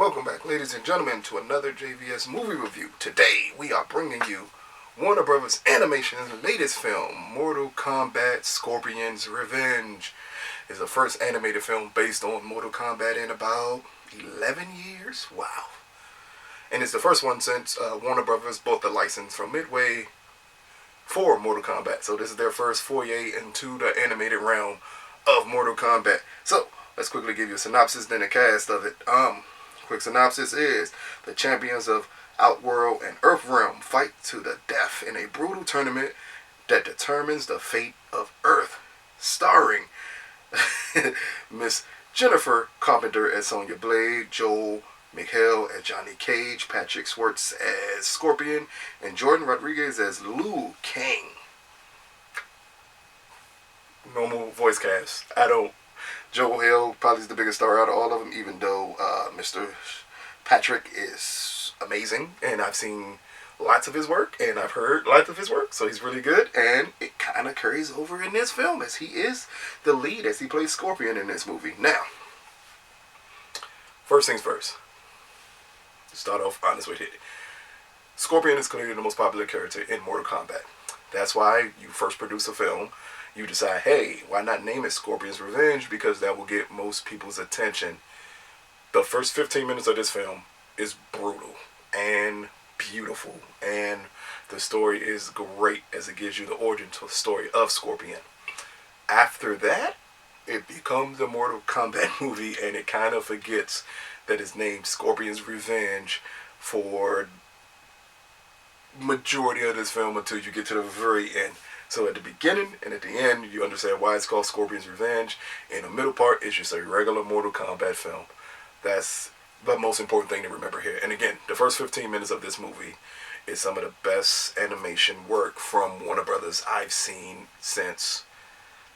Welcome back, ladies and gentlemen, to another JVS movie review. Today, we are bringing you Warner Brothers Animation's latest film, Mortal Kombat Scorpion's Revenge. It's the first animated film based on Mortal Kombat in about 11 years. Wow. And it's the first one since Warner Brothers bought the license from Midway for Mortal Kombat. So this is their first foray into the animated realm of Mortal Kombat. So, let's quickly give you a synopsis, then a cast of it. Quick synopsis is, the champions of Outworld and Earthrealm fight to the death in a brutal tournament that determines the fate of Earth. Starring Miss Jennifer Carpenter as Sonya Blade, Joel McHale as Johnny Cage, Patrick Schwartz as Scorpion, and Jordan Rodriguez as Liu Kang. Normal voice cast. Joel Hill probably is the biggest star out of all of them, even though Mr. Patrick is amazing, and I've seen lots of his work, and I've heard lots of his work, so he's really good, and it kind of carries over in this film, as he is the lead, as he plays Scorpion in this movie. Now, first things first, start off honest with it. Scorpion is clearly the most popular character in Mortal Kombat. That's why you first produce a film, you decide, hey, why not name it Scorpion's Revenge, because that will get most people's attention. The first 15 minutes of this film is brutal and beautiful, and the story is great as it gives you the origin to the story of Scorpion. After that, it becomes a Mortal Kombat movie, and it kind of forgets that it's named Scorpion's Revenge for majority of this film until you get to the very end. So at the beginning and at the end, you understand why it's called Scorpion's Revenge. In the middle part, it's just a regular Mortal Kombat film. That's the most important thing to remember here. And again, the first 15 minutes of this movie is some of the best animation work from Warner Brothers I've seen since,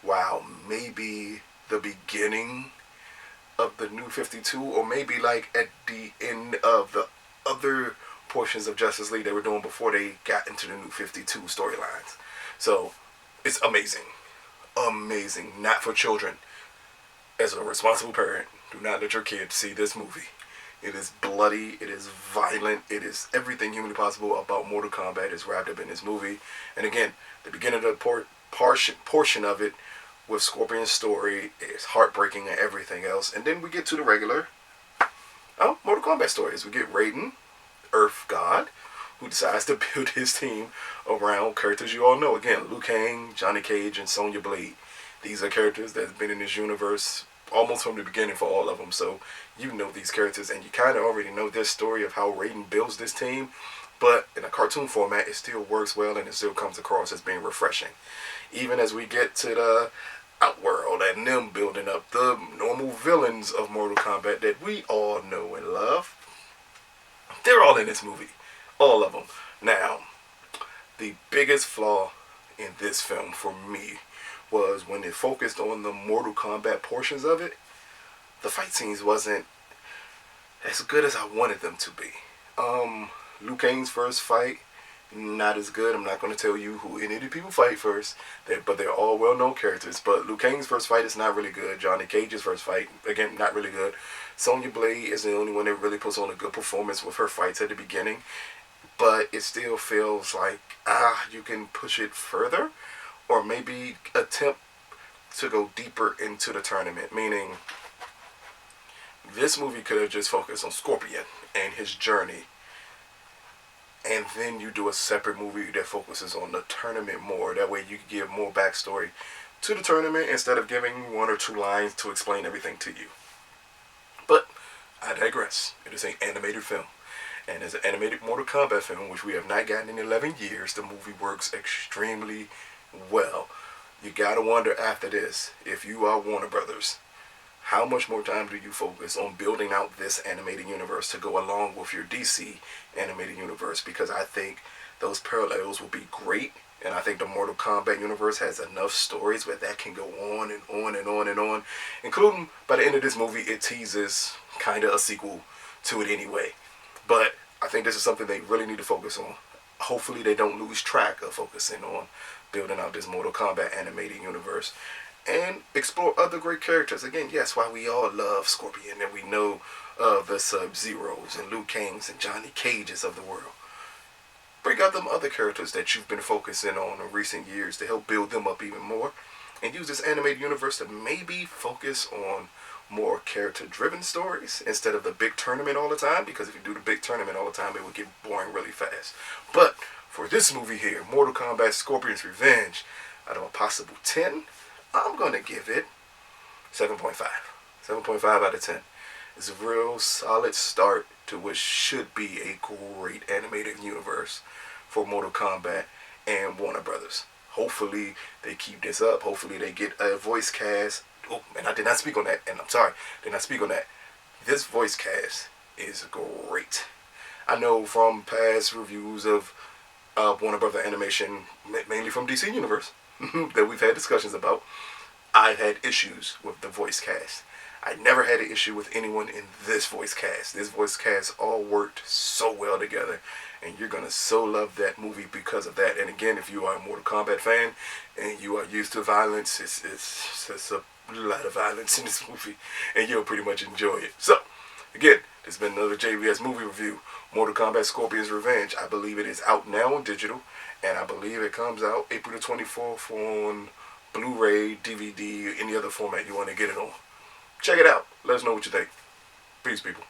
wow, maybe the beginning of the New 52, or maybe like at the end of the other portions of Justice League they were doing before they got into the New 52 storylines. So, it's amazing. Amazing. Not for children. As a responsible parent, do not let your kids see this movie. It is bloody, it is violent, it is everything humanly possible about Mortal Kombat is wrapped up in this movie. And again, the beginning of the portion of it with Scorpion's story is heartbreaking and everything else. And then we get to the regular Mortal Kombat stories. We get Raiden, Earth God, who decides to build his team around characters you all know. Again, Liu Kang, Johnny Cage, and Sonya Blade. These are characters that have been in this universe almost from the beginning for all of them. So you know these characters, and you kind of already know this story of how Raiden builds this team. But in a cartoon format, it still works well, and it still comes across as being refreshing. Even as we get to the Outworld and them building up the normal villains of Mortal Kombat that we all know and love, they're all in this movie. All of them. Now, the biggest flaw in this film for me was when it focused on the Mortal Kombat portions of it, the fight scenes wasn't as good as I wanted them to be. Liu Kang's first fight, not as good. I'm not going to tell you who any of the people fight first, but they're all well-known characters. But Liu Kang's first fight is not really good. Johnny Cage's first fight, again, not really good. Sonya Blade is the only one that really puts on a good performance with her fights at the beginning. But it still feels like, you can push it further, or maybe attempt to go deeper into the tournament. Meaning, this movie could have just focused on Scorpion and his journey, and then you do a separate movie that focuses on the tournament more. That way you can give more backstory to the tournament instead of giving one or two lines to explain everything to you. But I digress. It is an animated film. And as an animated Mortal Kombat film, which we have not gotten in 11 years, the movie works extremely well. You gotta wonder after this, if you are Warner Brothers, how much more time do you focus on building out this animated universe to go along with your DC animated universe? Because I think those parallels will be great, and I think the Mortal Kombat universe has enough stories where that can go on and on and on and on, including by the end of this movie, it teases kind of a sequel to it anyway. But I think this is something they really need to focus on. Hopefully they don't lose track of focusing on building out this Mortal Kombat animated universe. and explore other great characters. Again, yes, why we all love Scorpion and we know of the Sub-Zeros and Liu Kangs and Johnny Cages of the world. Bring out them other characters that you've been focusing on in recent years to help build them up even more, and use this animated universe to maybe focus on more character-driven stories instead of the big tournament all the time, because if you do the big tournament all the time, it would get boring really fast. But for this movie here, Mortal Kombat Scorpion's Revenge, out of a possible 10, I'm going to give it 7.5. 7.5 out of 10. It's a real solid start to what should be a great animated universe for Mortal Kombat and Warner Brothers. Hopefully they keep this up. Hopefully they get a voice cast. Oh, and I did not speak on that. And I'm sorry, did not speak on that. This voice cast is great. I know from past reviews of Warner Brother Animation, mainly from DC Universe, that we've had discussions about, I had issues with the voice cast. I never had an issue with anyone in this voice cast. This voice cast all worked so well together, and you're gonna so love that movie because of that. And again, if you are a Mortal Kombat fan and you are used to violence, it's a lot of violence in this movie, and you'll pretty much enjoy it. So, again, this has been another JVS movie review. Mortal Kombat Scorpion's Revenge. I believe it is out now on digital, and I believe it comes out April the 24th on Blu-ray, DVD, any other format you want to get it on. Check it out. Let us know what you think. Peace, people.